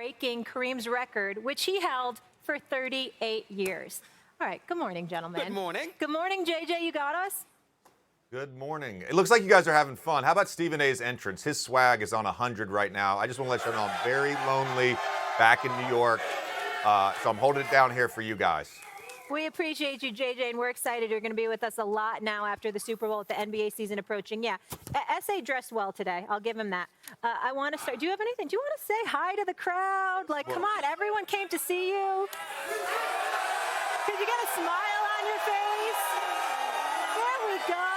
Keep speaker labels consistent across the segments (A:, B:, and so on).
A: breaking Kareem's record, which he held for 38 years. All right, good morning, gentlemen.
B: Good morning.
A: Good morning, JJ, you got us?
C: Good morning. It looks like you guys are having fun. How about Stephen A's entrance? His swag is on 100 right now. I just want to let you know I'm very lonely back in New York, so I'm holding it down here for you guys.
A: We appreciate you, JJ, and we're excited you're going to be with us a lot now after the Super Bowl with the NBA season approaching. Yeah, S.A. dressed well today. I'll give him that. I want to start. Do you have anything? Do you want to say hi to the crowd? Like, come on, everyone came to see you. Could you get a smile on your face? There we go.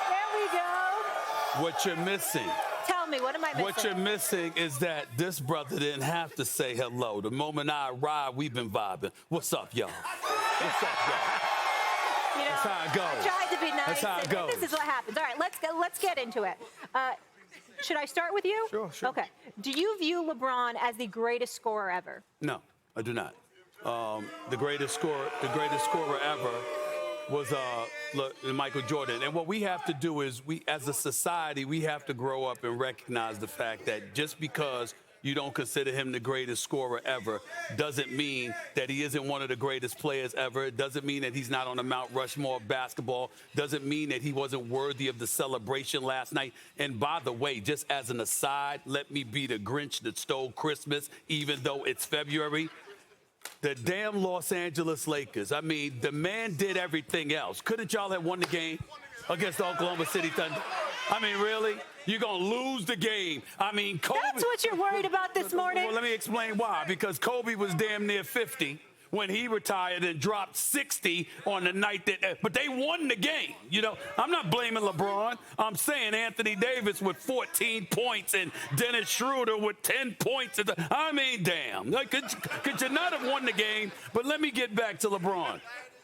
A: There we go.
D: What you're missing.
A: Tell me, what am I missing?
D: What you're missing is that this brother didn't have to say hello. The moment I arrived, we've been vibing. What's up, y'all? What's up, y'all?
A: You know,
D: That's how it goes.
A: I tried to be nice.
D: That's how it goes.
A: This is what happens. All right, let's get into it. Should I start with you?
D: Sure.
A: Okay. Do you view LeBron as the greatest scorer ever?
D: No, I do not. The greatest scorer ever was Michael Jordan. And what we have to do is, as a society, we have to grow up and recognize the fact that just because you don't consider him the greatest scorer ever doesn't mean that he isn't one of the greatest players ever. It doesn't mean that he's not on the Mount Rushmore of basketball. Doesn't mean that he wasn't worthy of the celebration last night. And by the way, just as an aside, let me be the Grinch that stole Christmas, even though it's February. The damn Los Angeles Lakers. I mean, the man did everything else. Couldn't y'all have won the game against the Oklahoma City Thunder? I mean, really? You're going to lose the game. I mean, Kobe.
A: That's what you're worried about this morning?
D: Well, let me explain why. Because Kobe was damn near 50 when he retired and dropped 60 on the night that, but they won the game. You know, I'm not blaming LeBron. I'm saying Anthony Davis with 14 points and Dennis Schroeder with 10 points. I mean, damn. Like, could you not have won the game? But let me get back to LeBron.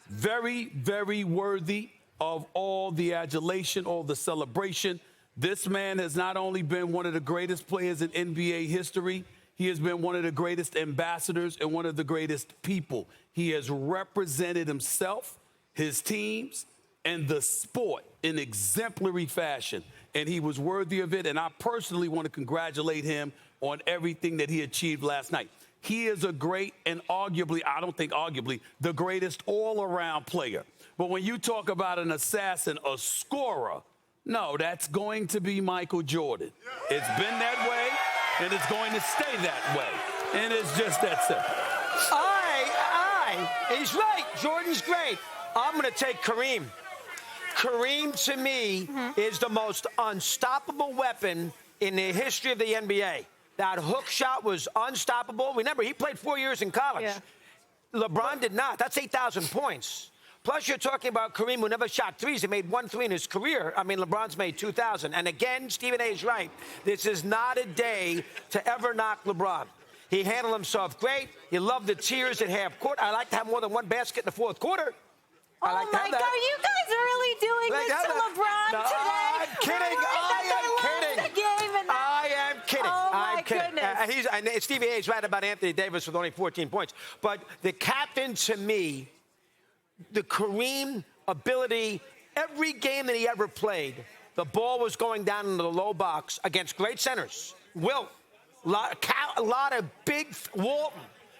D: Very, very worthy of all the adulation, all the celebration. This man has not only been one of the greatest players in NBA history, he has been one of the greatest ambassadors and one of the greatest people. He has represented himself, his teams, and the sport in exemplary fashion. And he was worthy of it. And I personally want to congratulate him on everything that he achieved last night. He is a great and arguably, I don't think arguably, the greatest all-around player. But when you talk about an assassin, a scorer, no, that's going to be Michael Jordan. It's been that way. And it's going to stay that way. And it's just that simple.
B: He's right. Jordan's great. I'm going to take Kareem. Kareem, to me, is the most unstoppable weapon in the history of the NBA. That hook shot was unstoppable. Remember, he played 4 years in college.
A: Yeah.
B: LeBron did not. That's 8,000 points. Plus, you're talking about Kareem, who never shot threes. He made 1 3 in his career. I mean, LeBron's made 2,000. And again, Stephen A. is right. This is not a day to ever knock LeBron. He handled himself great. You love the tears at half court. I like to have more than one basket in the fourth quarter. I like to have that.
A: God, you guys are really doing
B: Like
A: this to LeBron
B: No,
A: today.
B: I'm kidding. I am kidding.
A: Oh,
B: I'm
A: my
B: kidding.
A: goodness.
B: And Stevie A is right about Anthony Davis with only 14 points. But the captain, to me, the Kareem ability, every game that he ever played, the ball was going down into the low box against great centers. Wilt, a lot of big Walton,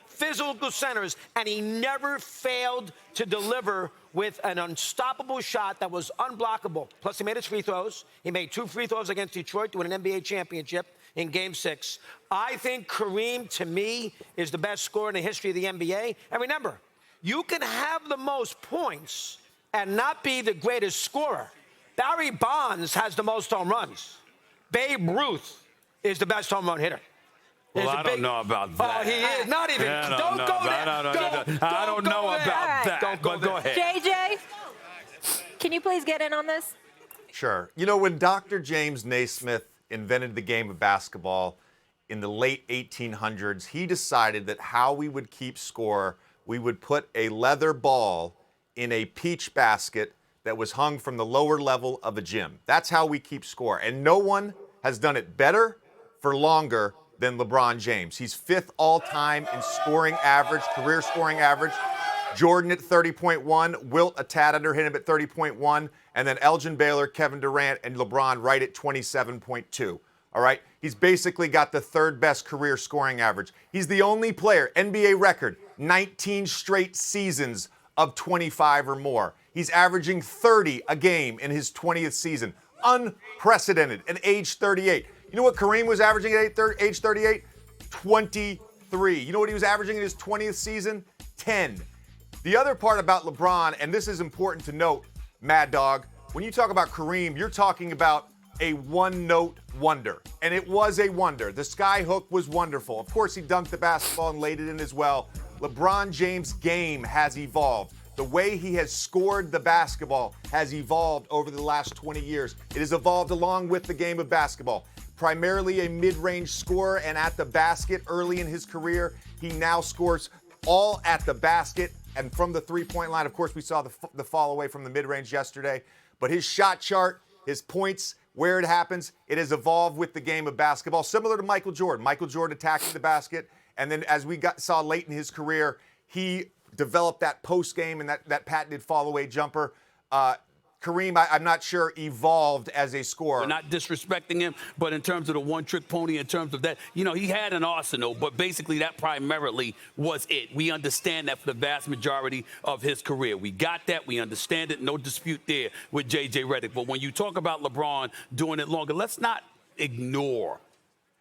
B: physical centers, and he never failed to deliver with an unstoppable shot that was unblockable. Plus, he made his free throws. He made 2 free throws against Detroit to win an NBA championship in Game 6. I think Kareem, to me, is the best scorer in the history of the NBA. And remember, you can have the most points and not be the greatest scorer. Barry Bonds has the most home runs. Babe Ruth is the best home run hitter.
D: Well, I don't know about that.
B: Oh, he is. Not even. Don't go there.
D: I don't know about that.
B: Don't go there.
D: Go ahead.
A: JJ, can you please get in on this?
C: Sure. You know, when Dr. James Naismith invented the game of basketball in the late 1800s, he decided that how we would keep score, we would put a leather ball in a peach basket that was hung from the lower level of a gym. That's how we keep score. And no one has done it better for longer than LeBron James. He's 5th all-time in scoring average, career scoring average. Jordan at 30.1, Wilt a tad under him at 30.1, and then Elgin Baylor, Kevin Durant, and LeBron right at 27.2. All right? He's basically got the third best career scoring average. He's the only player, NBA record, 19 straight seasons of 25 or more. He's averaging 30 a game in his 20th season. Unprecedented at age 38. You know what Kareem was averaging at age 38? 23. You know what he was averaging in his 20th season? 10. The other part about LeBron, and this is important to note, Mad Dog, when you talk about Kareem, you're talking about a one-note wonder. And it was a wonder. The sky hook was wonderful. Of course, he dunked the basketball and laid it in as well. LeBron James' game has evolved. The way he has scored the basketball has evolved over the last 20 years. It has evolved along with the game of basketball. Primarily a mid-range scorer and at the basket early in his career, he now scores all at the basket and from the three-point line. Of course, we saw the fall away from the mid-range yesterday. But his shot chart, his points, where it happens, it has evolved with the game of basketball, similar to Michael Jordan. Michael Jordan attacking the basket, and then as we saw late in his career, he developed that post game and that patented fall-away jumper. Kareem, I'm not sure, evolved as a scorer.
D: We're not disrespecting him, but in terms of the one-trick pony, in terms of that, you know, he had an arsenal, but basically that primarily was it. We understand that for the vast majority of his career. We got that. We understand it. No dispute there with JJ Redick. But when you talk about LeBron doing it longer, let's not ignore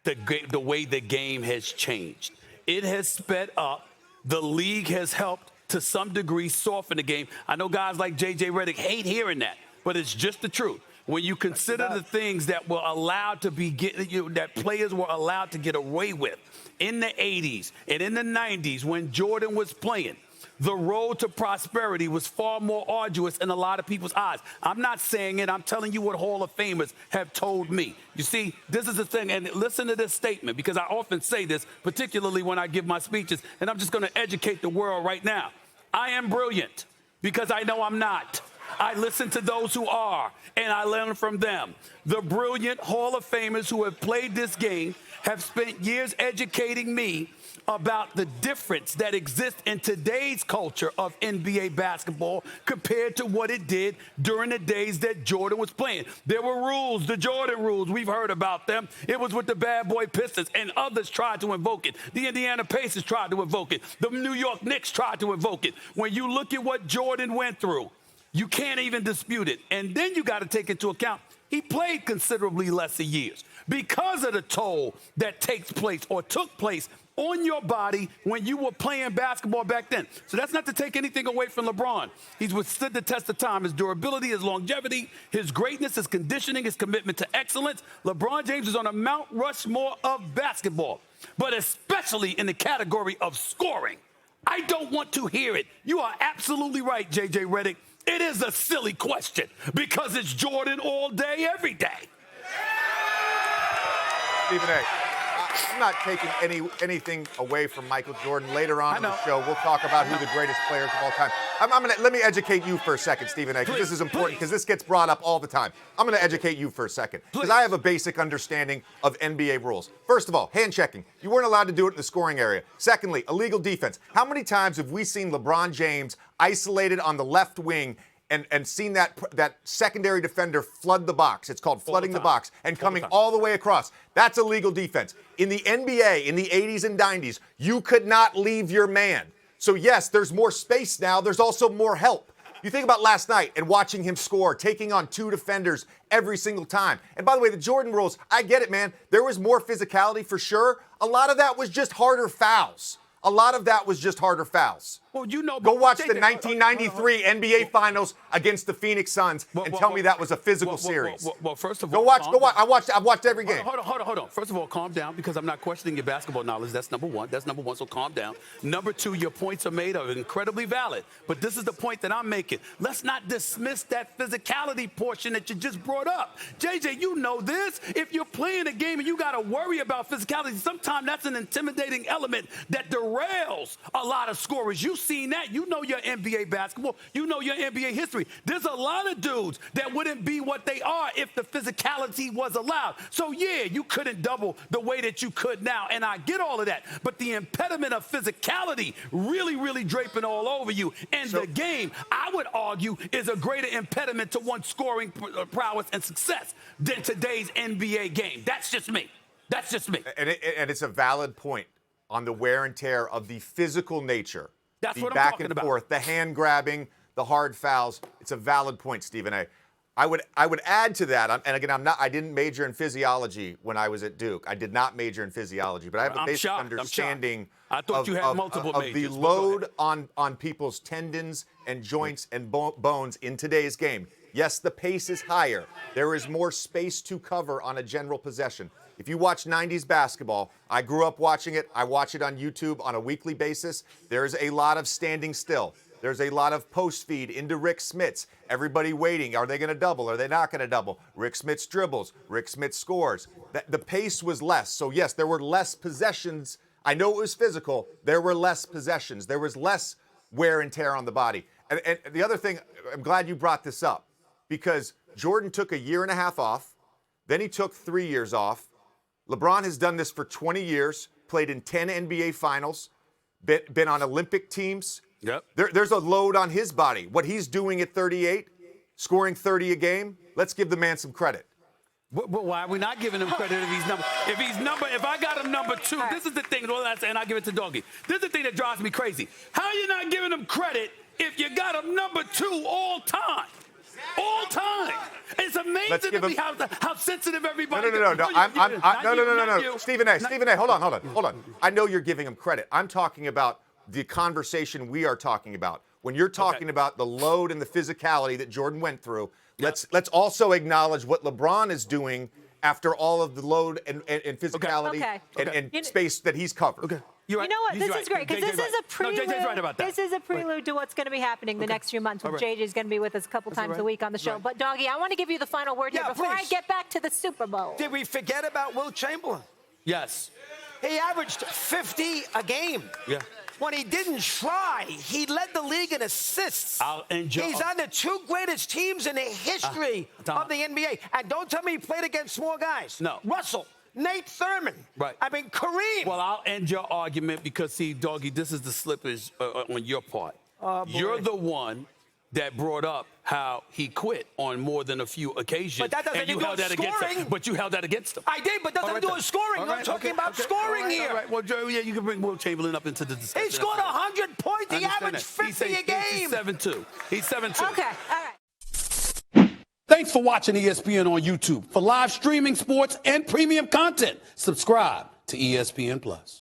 D: the way the game has changed. It has sped up. The league has helped to some degree soften the game. I know guys like JJ Redick hate hearing that, but it's just the truth. When you consider the things that were allowed to be that players were allowed to get away with in the 80s and in the 90s when Jordan was playing, the road to prosperity was far more arduous in a lot of people's eyes. I'm not saying it. I'm telling you what Hall of Famers have told me. You see, this is the thing, and listen to this statement, because I often say this, particularly when I give my speeches, and I'm just going to educate the world right now. I am brilliant because I know I'm not. I listen to those who are, and I learn from them. The brilliant Hall of Famers who have played this game have spent years educating me about the difference that exists in today's culture of NBA basketball compared to what it did during the days that Jordan was playing. There were rules, the Jordan rules. We've heard about them. It was with the bad boy Pistons, and others tried to invoke it. The Indiana Pacers tried to invoke it. The New York Knicks tried to invoke it. When you look at what Jordan went through, you can't even dispute it. And then you got to take into account he played considerably less years because of the toll that takes place or took place on your body when you were playing basketball back then. So that's not to take anything away from LeBron. He's withstood the test of time. His durability, his longevity, his greatness, his conditioning, his commitment to excellence. LeBron James is on a Mount Rushmore of basketball, but especially in the category of scoring. I don't want to hear it. You are absolutely right, JJ Redick. It is a silly question because it's Jordan all day, every day.
C: Stephen A., I'm not taking anything away from Michael Jordan. Later on in the show, we'll talk about who the greatest players of all time. Let me educate you for a second, Stephen A., because this is important, because this gets brought up all the time. I'm going to educate you for a second, because I have a basic understanding of NBA rules. First of all, hand checking. You weren't allowed to do it in the scoring area. Secondly, illegal defense. How many times have we seen LeBron James isolated on the left wing and seen that secondary defender flood the box? It's called flooding the box and coming all the way across. That's illegal defense. In the NBA, in the 80s and 90s, you could not leave your man. So yes, there's more space now. There's also more help. You think about last night and watching him score, taking on two defenders every single time. And by the way, the Jordan rules, I get it, man. There was more physicality for sure. A lot of that was just harder fouls. Well, you know, go watch the 1993 NBA Finals against the Phoenix Suns and tell me that was a physical series.
D: Well, first of all,
C: go watch. I've watched every game.
D: Hold on. First of all, calm down, because I'm not questioning your basketball knowledge. That's number one. So calm down. Number two, your points are incredibly valid. But this is the point that I'm making. Let's not dismiss that physicality portion that you just brought up. JJ, you know this. If you're playing a game and you got to worry about physicality, sometimes that's an intimidating element that derails a lot of scorers. You you've seen that. You know your NBA basketball. You know your NBA history. There's a lot of dudes that wouldn't be what they are if the physicality was allowed. So, yeah, you couldn't double the way that you could now, and I get all of that. But the impediment of physicality really, really draping all over you. And the game, I would argue, is a greater impediment to one's scoring prowess and success than today's NBA game. That's just me. That's just me.
C: And it's a valid point on the wear and tear of the physical nature.
D: That's
C: the
D: what I'm
C: back
D: talking
C: and
D: about.
C: forth, the hand grabbing, the hard fouls. It's a valid point, Stephen A. I would add to that, and again, I didn't major in physiology when I was at Duke. I did not major in physiology, but I have a basic understanding
D: I thought you had multiple
C: of
D: majors,
C: the load on people's tendons and joints and bones in today's game. Yes, the pace is higher. There is more space to cover on a general possession. If you watch 90s basketball, I grew up watching it. I watch it on YouTube on a weekly basis. There's a lot of standing still. There's a lot of post feed into Rick Smits. Everybody waiting. Are they going to double? Are they not going to double? Rick Smits dribbles. Rick Smits scores. The pace was less. So, yes, there were less possessions. I know it was physical. There were less possessions. There was less wear and tear on the body. And the other thing, I'm glad you brought this up, because Jordan took a year and a half off. Then he took 3 years off. LeBron has done this for 20 years, played in 10 NBA finals, been on Olympic teams.
D: Yep.
C: There's a load on his body. What he's doing at 38, scoring 30 a game, let's give the man some credit.
D: But why are we not giving him credit if he's number? If I got him number 2, this is the thing. And I give it to Doggy. This is the thing that drives me crazy. How are you not giving him credit if you got him number 2 all time? All time. It's amazing to me how sensitive everybody.
C: No. Stephen A. Hold on. I know you're giving him credit. I'm talking about the conversation we are talking about. When you're talking about the load and the physicality that Jordan went through, let's also acknowledge what LeBron is doing after all of the load and physicality and space that he's covered.
D: Okay.
A: You know what? This is great, because this is a prelude.
D: No, JJ's right about that.
A: This is a prelude to what's going to be happening the next few months. JJ's going to be with us a couple times a week on the show. But, Doggy, I want to give you the final word here before I get back to the Super Bowl.
B: Did we forget about Wilt Chamberlain?
D: Yes.
B: He averaged 50 a game.
D: Yeah.
B: When he didn't try, he led the league in assists. He's on the 2 greatest teams in the history of the NBA. And don't tell me he played against small guys.
D: No.
B: Russell, Nate Thurman.
D: Right.
B: I mean, Kareem.
D: Well, I'll end your argument because, see, Doggy, this is the slippage on your part. You're the one that brought up how he quit on more than a few occasions.
B: But that doesn't do scoring.
D: But you held that against him.
B: I did, but doesn't do with scoring. We're talking about scoring here.
D: All right. Well, Joe, yeah, you can bring Wilt Chamberlain up into the discussion.
B: He scored 100 points. He averaged 50 a game.
D: He's 7-2. He's 7-2.
A: Okay, all right.
D: Thanks for watching ESPN on YouTube. For live streaming, sports, and premium content, subscribe to ESPN+.